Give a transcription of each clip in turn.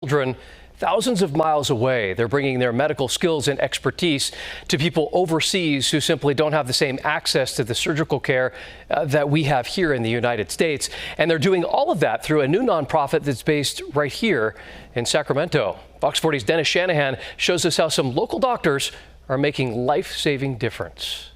children thousands of miles away. They're bringing their medical skills and expertise to people overseas who simply don't have the same access to the surgical care that we have here in the United States. And they're doing all of that through a new nonprofit that's based right here in Sacramento. Fox 40's Dennis Shanahan shows us how some local doctors are making life-saving difference.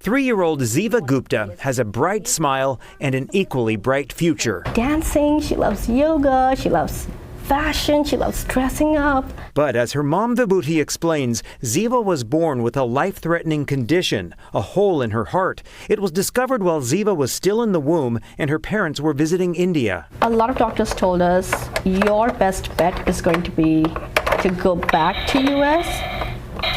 3-year-old Ziva Gupta has a bright smile and an equally bright future. Dancing, she loves yoga, she loves fashion, she loves dressing up. But as her mom Vibhuti explains, Ziva was born with a life-threatening condition, a hole in her heart. It was discovered while Ziva was still in the womb and her parents were visiting India. A lot of doctors told us your best bet is going to be to go back to US,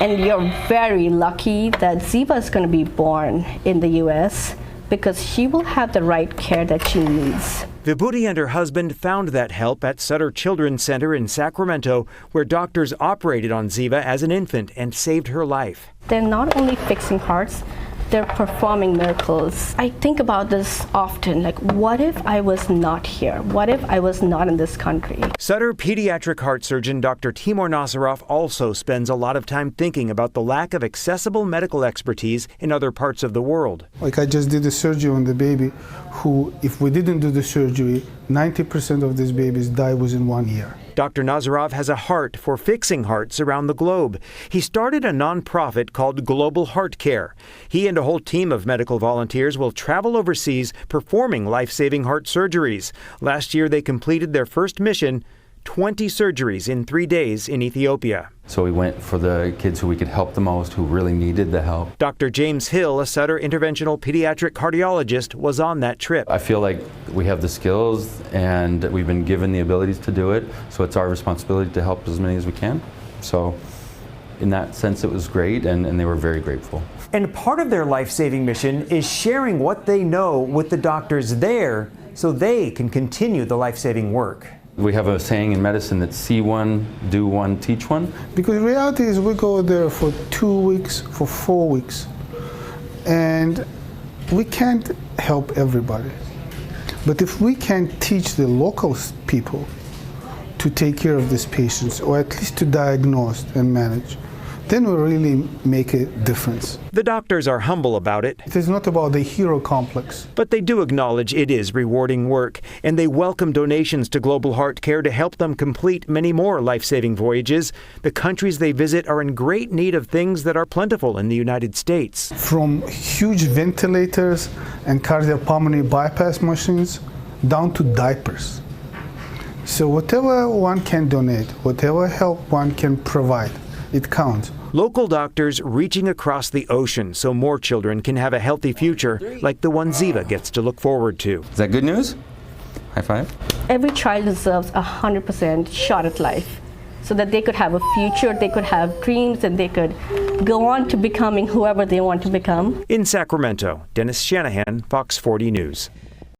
and you're very lucky that Ziva is going to be born in the US because she will have the right care that she needs. Vibhuti and her husband found that help at Sutter Children's Center in Sacramento, where doctors operated on Ziva as an infant and saved her life. They're not only fixing hearts, they're performing miracles. I think about this often, like, what if I was not here? What if I was not in this country? Sutter pediatric heart surgeon Dr. Timur Nasarov also spends a lot of time thinking about the lack of accessible medical expertise in other parts of the world. Like, I just did a surgery on the baby who, if we didn't do the surgery, 90% of these babies die within 1 year. Dr. Nazarov has a heart for fixing hearts around the globe. He started a nonprofit called Global Heart Care. He and a whole team of medical volunteers will travel overseas performing life-saving heart surgeries. Last year, they completed their first mission, 20 surgeries in 3 days in Ethiopia. So we went for the kids who we could help the most, who really needed the help. Dr. James Hill, a Sutter interventional pediatric cardiologist, was on that trip. I feel like we have the skills and we've been given the abilities to do it, so it's our responsibility to help as many as we can. So in that sense, it was great, and they were very grateful. And part of their life-saving mission is sharing what they know with the doctors there so they can continue the life-saving work. We have a saying in medicine that see one, do one, teach one. Because the reality is we go there for 2 weeks, for 4 weeks, and we can't help everybody. But if we can teach the local people to take care of these patients, or at least to diagnose and manage, then we really make a difference. The doctors are humble about it. It is not about the hero complex. But they do acknowledge it is rewarding work, and they welcome donations to Global Heart Care to help them complete many more life-saving voyages. The countries they visit are in great need of things that are plentiful in the United States. From huge ventilators and cardiopulmonary bypass machines down to diapers. So whatever one can donate, whatever help one can provide, it counts. Local doctors reaching across the ocean so more children can have a healthy future like the one Ziva gets to look forward to. Is that good news? High five. Every child deserves 100% shot at life so that they could have a future, they could have dreams, and they could go on to becoming whoever they want to become. In Sacramento, Dennis Shanahan, Fox 40 News.